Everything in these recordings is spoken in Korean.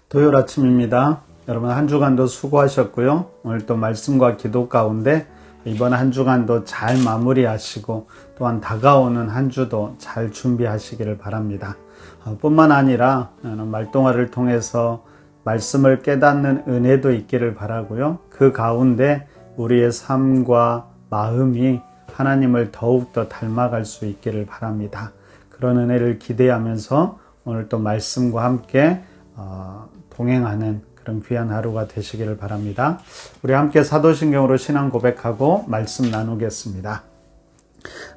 토요일 아침입니다. 여러분 한 주간도 수고하셨고요. 오늘 또 말씀과 기도 가운데 이번 한 주간도 잘 마무리하시고 또한 다가오는 한 주도 잘 준비하시기를 바랍니다. 뿐만 아니라 말동화를 통해서 말씀을 깨닫는 은혜도 있기를 바라고요. 그 가운데 우리의 삶과 마음이 하나님을 더욱더 닮아갈 수 있기를 바랍니다. 그런 은혜를 기대하면서 오늘 또 말씀과 함께 동행하는 그런 귀한 하루가 되시기를 바랍니다. 우리 함께 사도신경으로 신앙 고백하고 말씀 나누겠습니다.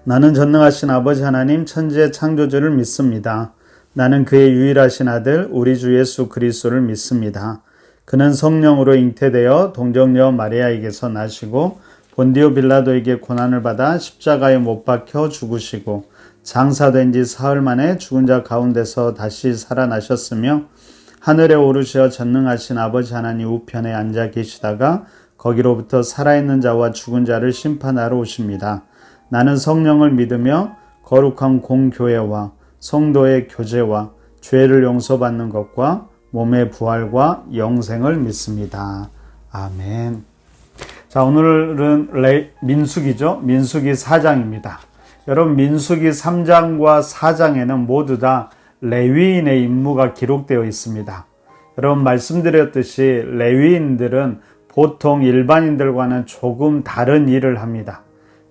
나는 전능하신 아버지 하나님 천지의 창조주를 믿습니다. 나는 그의 유일하신 아들 우리 주 예수 그리스도를 믿습니다. 그는 성령으로 잉태되어 동정녀 마리아에게서 나시고 본디오 빌라도에게 고난을 받아 십자가에 못 박혀 죽으시고 장사된 지 사흘 만에 죽은 자 가운데서 다시 살아나셨으며 하늘에 오르시어 전능하신 아버지 하나님 우편에 앉아 계시다가 거기로부터 살아있는 자와 죽은 자를 심판하러 오십니다. 나는 성령을 믿으며 거룩한 공교회와 성도의 교제와 죄를 용서받는 것과 몸의 부활과 영생을 믿습니다. 아멘. 자, 오늘은 민수기죠. 민수기 4장입니다. 여러분 민수기 3장과 4장에는 모두 다 레위인의 임무가 기록되어 있습니다. 여러분 말씀드렸듯이 레위인들은 보통 일반인들과는 조금 다른 일을 합니다.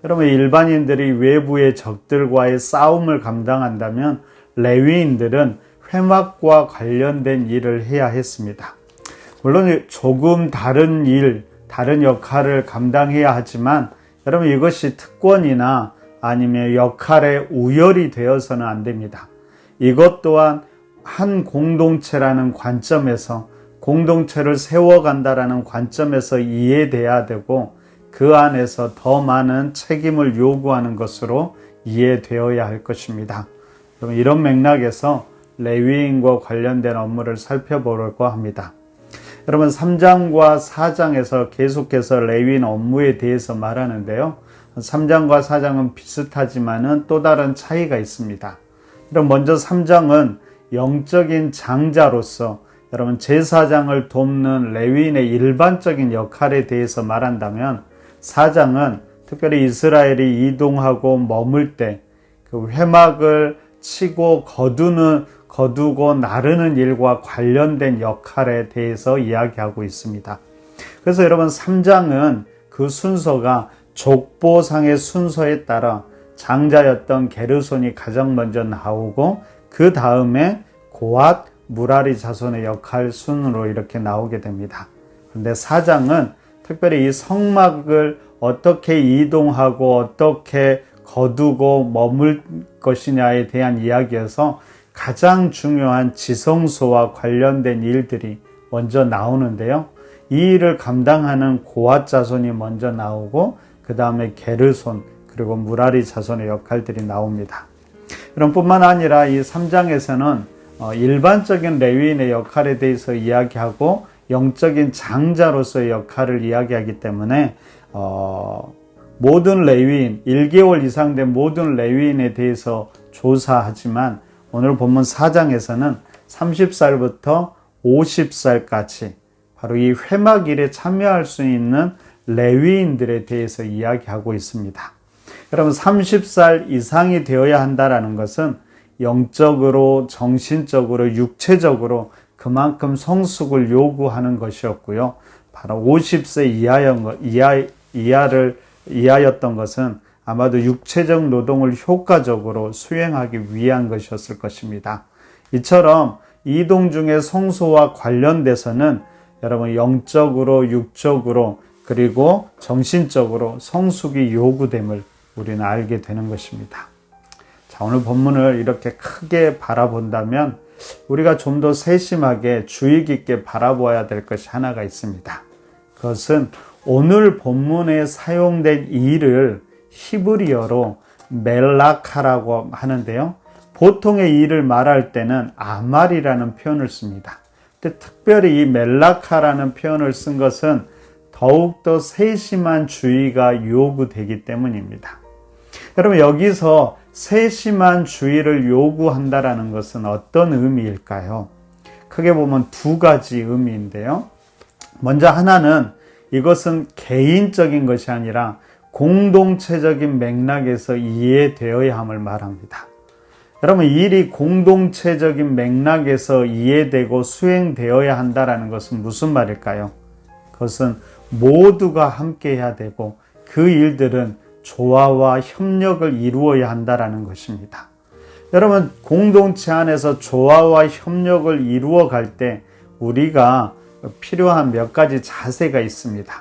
여러분 일반인들이 외부의 적들과의 싸움을 감당한다면 레위인들은 회막과 관련된 일을 해야 했습니다. 물론 조금 다른 일, 다른 역할을 감당해야 하지만 여러분 이것이 특권이나 아니면 역할의 우열이 되어서는 안 됩니다. 이것 또한 한 공동체라는 관점에서 공동체를 세워간다라는 관점에서 이해돼야 되고 그 안에서 더 많은 책임을 요구하는 것으로 이해되어야 할 것입니다. 그럼 이런 맥락에서 레위인과 관련된 업무를 살펴보려고 합니다. 여러분 3장과 4장에서 계속해서 레위인 업무에 대해서 말하는데요. 3장과 4장은 비슷하지만은 또 다른 차이가 있습니다. 그럼 먼저 3장은 영적인 장자로서 여러분 제사장을 돕는 레위인의 일반적인 역할에 대해서 말한다면 4장은 특별히 이스라엘이 이동하고 머물 때 그 회막을 치고 거두고 나르는 일과 관련된 역할에 대해서 이야기하고 있습니다. 그래서 여러분 3장은 그 순서가 족보상의 순서에 따라 장자였던 게르손이 가장 먼저 나오고 그 다음에 고앗, 무라리 자손의 역할 순으로 이렇게 나오게 됩니다. 그런데 4장은 특별히 이 성막을 어떻게 이동하고 어떻게 거두고 머물 것이냐에 대한 이야기여서 가장 중요한 지성소와 관련된 일들이 먼저 나오는데요. 이 일을 감당하는 고앗 자손이 먼저 나오고 그 다음에 게르손 그리고 무라리 자손의 역할들이 나옵니다. 그럼 뿐만 아니라 이 3장에서는 일반적인 레위인의 역할에 대해서 이야기하고 영적인 장자로서의 역할을 이야기하기 때문에 모든 레위인, 1개월 이상 된 모든 레위인에 대해서 조사하지만 오늘 본문 4장에서는 30살부터 50살까지 바로 이 회막일에 참여할 수 있는 레위인들에 대해서 이야기하고 있습니다. 여러분 30살 이상이 되어야 한다는 것은 영적으로, 정신적으로, 육체적으로 그만큼 성숙을 요구하는 것이었고요. 바로 50세 이하였던 것은 아마도 육체적 노동을 효과적으로 수행하기 위한 것이었을 것입니다. 이처럼 이동 중의 성소와 관련돼서는 여러분 영적으로, 육적으로 그리고 정신적으로 성숙이 요구됨을 우리는 알게 되는 것입니다. 자, 오늘 본문을 이렇게 크게 바라본다면 우리가 좀 더 세심하게 주의 깊게 바라보아야 될 것이 하나가 있습니다. 그것은 오늘 본문에 사용된 일을 히브리어로 멜라카라고 하는데요. 보통의 일을 말할 때는 아말이라는 표현을 씁니다. 근데 특별히 이 멜라카라는 표현을 쓴 것은 더욱더 세심한 주의가 요구되기 때문입니다. 여러분 여기서 세심한 주의를 요구한다라는 것은 어떤 의미일까요? 크게 보면 두 가지 의미인데요. 먼저 하나는 이것은 개인적인 것이 아니라 공동체적인 맥락에서 이해되어야 함을 말합니다. 여러분, 일이 공동체적인 맥락에서 이해되고 수행되어야 한다는 것은 무슨 말일까요? 그것은 모두가 함께 해야 되고 그 일들은 조화와 협력을 이루어야 한다는 것입니다. 여러분, 공동체 안에서 조화와 협력을 이루어 갈 때 우리가 필요한 몇 가지 자세가 있습니다.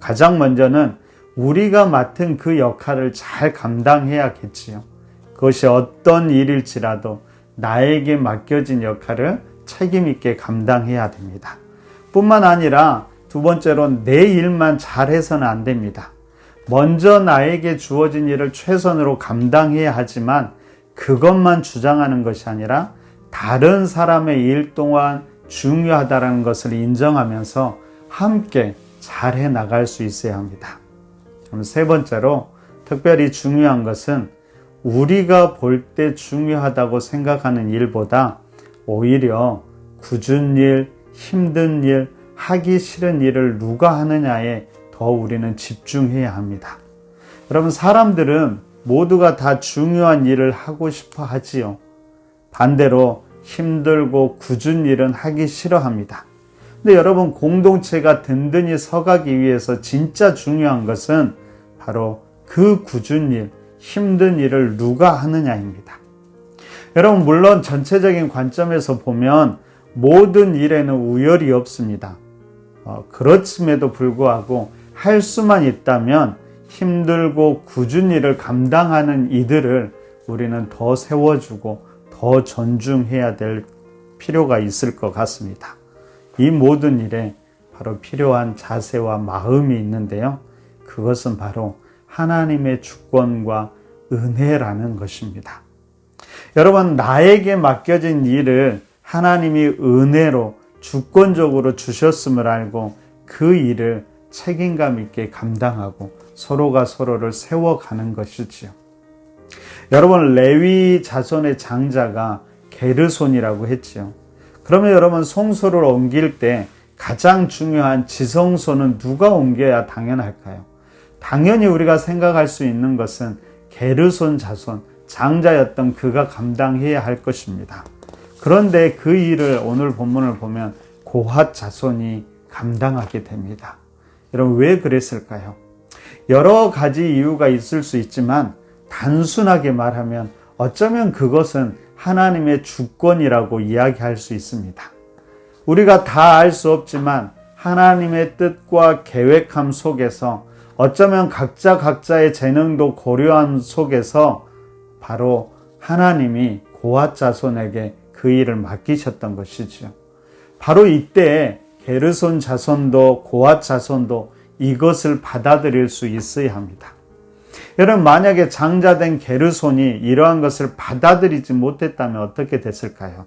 가장 먼저는 우리가 맡은 그 역할을 잘 감당해야겠지요. 그것이 어떤 일일지라도 나에게 맡겨진 역할을 책임있게 감당해야 됩니다. 뿐만 아니라 두 번째로 내 일만 잘해서는 안 됩니다. 먼저 나에게 주어진 일을 최선으로 감당해야 하지만 그것만 주장하는 것이 아니라 다른 사람의 일 또한 중요하다는 것을 인정하면서 함께 잘해 나갈 수 있어야 합니다. 그럼 세 번째로 특별히 중요한 것은 우리가 볼 때 중요하다고 생각하는 일보다 오히려 굳은 일, 힘든 일, 하기 싫은 일을 누가 하느냐에 더 우리는 집중해야 합니다. 여러분, 사람들은 모두가 다 중요한 일을 하고 싶어 하지요. 반대로 힘들고 굳은 일은 하기 싫어합니다. 근데 여러분, 공동체가 든든히 서가기 위해서 진짜 중요한 것은 바로 그 굳은 일, 힘든 일을 누가 하느냐입니다. 여러분, 물론 전체적인 관점에서 보면 모든 일에는 우열이 없습니다. 그렇음에도 불구하고 할 수만 있다면 힘들고 굳은 일을 감당하는 이들을 우리는 더 세워주고 더 존중해야 될 필요가 있을 것 같습니다. 이 모든 일에 바로 필요한 자세와 마음이 있는데요. 그것은 바로 하나님의 주권과 은혜라는 것입니다. 여러분, 나에게 맡겨진 일을 하나님이 은혜로 주권적으로 주셨음을 알고 그 일을 책임감 있게 감당하고 서로가 서로를 세워가는 것이지요. 여러분, 레위 자손의 장자가 게르손이라고 했지요. 그러면 여러분, 성소를 옮길 때 가장 중요한 지성소는 누가 옮겨야 당연할까요? 당연히 우리가 생각할 수 있는 것은 게르손 자손, 장자였던 그가 감당해야 할 것입니다. 그런데 그 일을 오늘 본문을 보면 고핫 자손이 감당하게 됩니다. 여러분, 왜 그랬을까요? 여러 가지 이유가 있을 수 있지만 단순하게 말하면 어쩌면 그것은 하나님의 주권이라고 이야기할 수 있습니다. 우리가 다 알 수 없지만 하나님의 뜻과 계획함 속에서 어쩌면 각자의 재능도 고려함 속에서 바로 하나님이 고핫 자손에게 그 일을 맡기셨던 것이지요. 바로 이때 게르손 자손도 고핫 자손도 이것을 받아들일 수 있어야 합니다. 여러분, 만약에 장자된 게르손이 이러한 것을 받아들이지 못했다면 어떻게 됐을까요?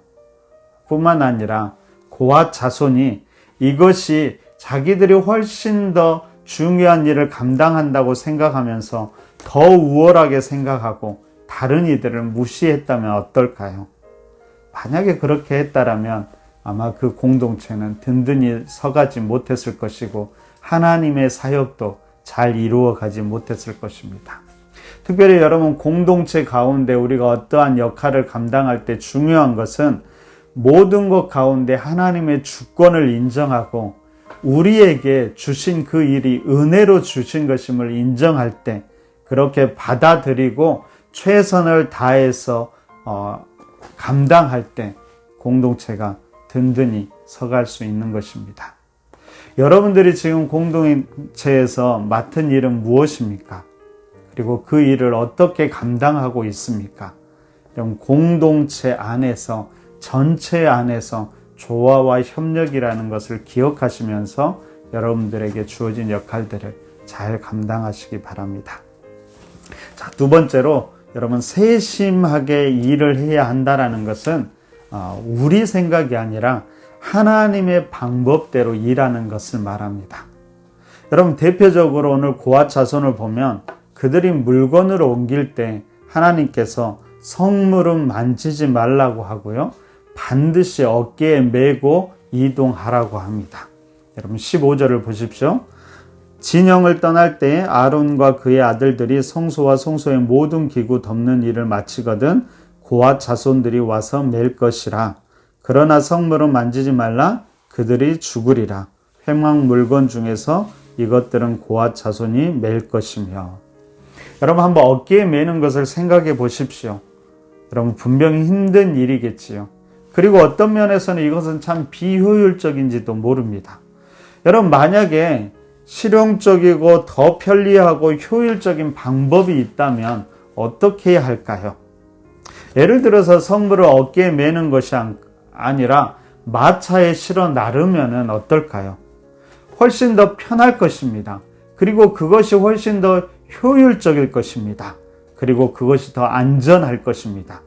뿐만 아니라 고핫 자손이 이것이 자기들이 훨씬 더 중요한 일을 감당한다고 생각하면서 더 우월하게 생각하고 다른 이들을 무시했다면 어떨까요? 만약에 그렇게 했다라면 아마 그 공동체는 든든히 서가지 못했을 것이고 하나님의 사역도 잘 이루어가지 못했을 것입니다. 특별히 여러분, 공동체 가운데 우리가 어떠한 역할을 감당할 때 중요한 것은 모든 것 가운데 하나님의 주권을 인정하고 우리에게 주신 그 일이 은혜로 주신 것임을 인정할 때, 그렇게 받아들이고 최선을 다해서 감당할 때 공동체가 든든히 서갈 수 있는 것입니다. 여러분들이 지금 공동체에서 맡은 일은 무엇입니까? 그리고 그 일을 어떻게 감당하고 있습니까? 공동체 안에서, 전체 안에서 조화와 협력이라는 것을 기억하시면서 여러분들에게 주어진 역할들을 잘 감당하시기 바랍니다. 자, 두 번째로 여러분, 세심하게 일을 해야 한다는 것은 우리 생각이 아니라 하나님의 방법대로 일하는 것을 말합니다. 여러분, 대표적으로 오늘 고핫 자손을 보면 그들이 물건을 옮길 때 하나님께서 성물은 만지지 말라고 하고요, 반드시 어깨에 메고 이동하라고 합니다. 여러분 15절을 보십시오. 진영을 떠날 때 아론과 그의 아들들이 성소와 성소의 모든 기구 덮는 일을 마치거든 고앗 자손들이 와서 맬 것이라. 그러나 성물은 만지지 말라. 그들이 죽으리라. 회막 물건 중에서 이것들은 고앗 자손이 맬 것이며. 여러분 한번 어깨에 매는 것을 생각해 보십시오. 여러분 분명히 힘든 일이겠지요. 그리고 어떤 면에서는 이것은 참 비효율적인지도 모릅니다. 여러분 만약에 실용적이고 더 편리하고 효율적인 방법이 있다면 어떻게 해야 할까요? 예를 들어서 성물을 어깨에 매는 것이 아니라 마차에 실어 나르면 어떨까요? 훨씬 더 편할 것입니다. 그리고 그것이 훨씬 더 효율적일 것입니다. 그리고 그것이 더 안전할 것입니다.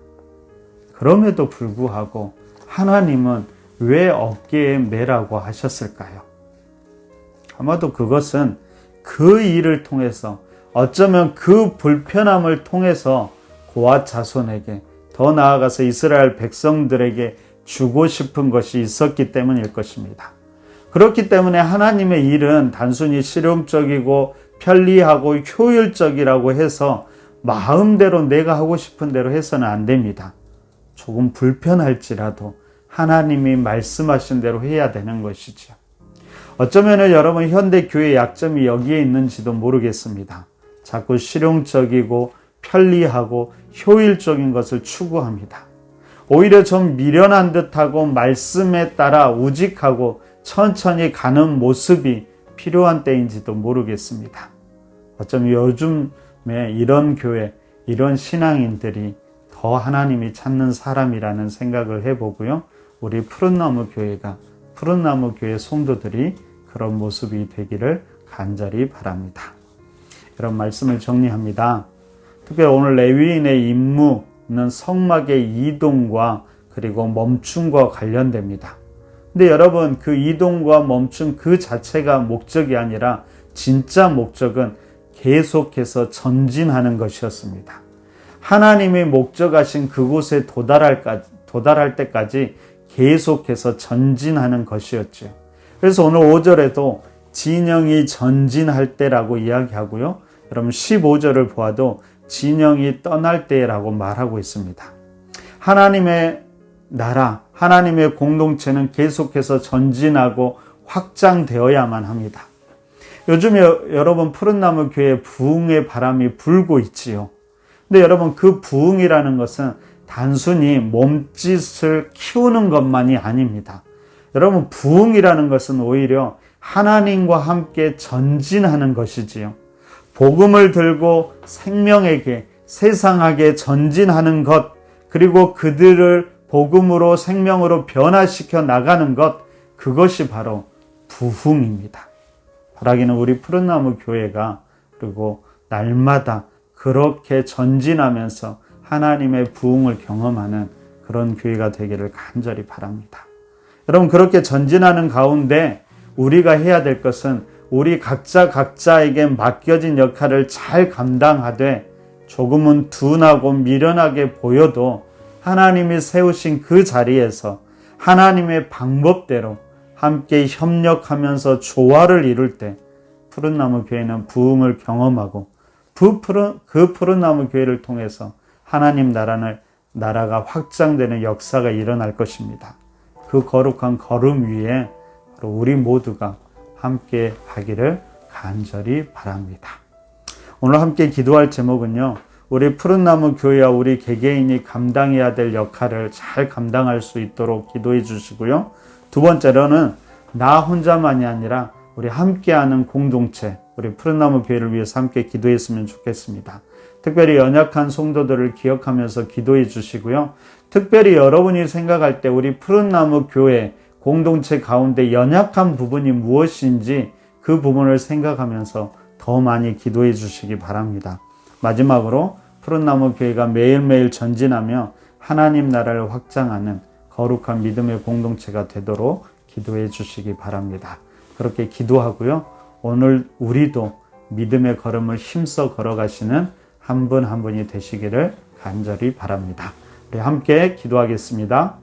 그럼에도 불구하고 하나님은 왜 어깨에 매라고 하셨을까요? 아마도 그것은 그 일을 통해서 어쩌면 그 불편함을 통해서 고앗 자손에게 더 나아가서 이스라엘 백성들에게 주고 싶은 것이 있었기 때문일 것입니다. 그렇기 때문에 하나님의 일은 단순히 실용적이고 편리하고 효율적이라고 해서 마음대로 내가 하고 싶은 대로 해서는 안 됩니다. 조금 불편할지라도 하나님이 말씀하신 대로 해야 되는 것이죠. 어쩌면 여러분 현대 교회의 약점이 여기에 있는지도 모르겠습니다. 자꾸 실용적이고 편리하고 효율적인 것을 추구합니다. 오히려 좀 미련한 듯하고 말씀에 따라 우직하고 천천히 가는 모습이 필요한 때인지도 모르겠습니다. 어쩌면 요즘에 이런 교회, 이런 신앙인들이 더 하나님이 찾는 사람이라는 생각을 해보고요. 우리 푸른나무 교회가, 푸른나무 교회 성도들이 그런 모습이 되기를 간절히 바랍니다. 이런 말씀을 정리합니다. 특별히 오늘 레위인의 임무는 성막의 이동과 그리고 멈춤과 관련됩니다. 근데 여러분 그 이동과 멈춤 그 자체가 목적이 아니라 진짜 목적은 계속해서 전진하는 것이었습니다. 하나님이 목적하신 그곳에 도달할 때까지 계속해서 전진하는 것이었죠. 그래서 오늘 5절에도 진영이 전진할 때라고 이야기하고요. 여러분 15절을 보아도 진영이 떠날 때라고 말하고 있습니다. 하나님의 나라, 하나님의 공동체는 계속해서 전진하고 확장되어야만 합니다. 요즘에 여러분 푸른나무 교회 부흥의 바람이 불고 있지요. 근데 여러분 그 부흥이라는 것은 단순히 몸짓을 키우는 것만이 아닙니다. 여러분 부흥이라는 것은 오히려 하나님과 함께 전진하는 것이지요. 복음을 들고 생명에게 세상하게 전진하는 것, 그리고 그들을 복음으로 생명으로 변화시켜 나가는 것, 그것이 바로 부흥입니다. 바라기는 우리 푸른나무 교회가 그리고 날마다 그렇게 전진하면서 하나님의 부흥을 경험하는 그런 교회가 되기를 간절히 바랍니다. 여러분 그렇게 전진하는 가운데 우리가 해야 될 것은 우리 각자에게 맡겨진 역할을 잘 감당하되 조금은 둔하고 미련하게 보여도 하나님이 세우신 그 자리에서 하나님의 방법대로 함께 협력하면서 조화를 이룰 때 푸른나무 교회는 부흥을 경험하고 그 푸른나무 교회를 통해서 하나님 나라가 확장되는 역사가 일어날 것입니다. 그 거룩한 걸음 위에 우리 모두가 함께 하기를 간절히 바랍니다. 오늘 함께 기도할 제목은요. 우리 푸른나무 교회와 우리 개개인이 감당해야 될 역할을 잘 감당할 수 있도록 기도해 주시고요. 두 번째로는 나 혼자만이 아니라 우리 함께하는 공동체, 우리 푸른나무 교회를 위해서 함께 기도했으면 좋겠습니다. 특별히 연약한 성도들을 기억하면서 기도해 주시고요. 특별히 여러분이 생각할 때 우리 푸른나무 교회 공동체 가운데 연약한 부분이 무엇인지 그 부분을 생각하면서 더 많이 기도해 주시기 바랍니다. 마지막으로 푸른나무 교회가 매일매일 전진하며 하나님 나라를 확장하는 거룩한 믿음의 공동체가 되도록 기도해 주시기 바랍니다. 그렇게 기도하고요. 오늘 우리도 믿음의 걸음을 힘써 걸어가시는 한 분 한 분이 되시기를 간절히 바랍니다. 우리 함께 기도하겠습니다.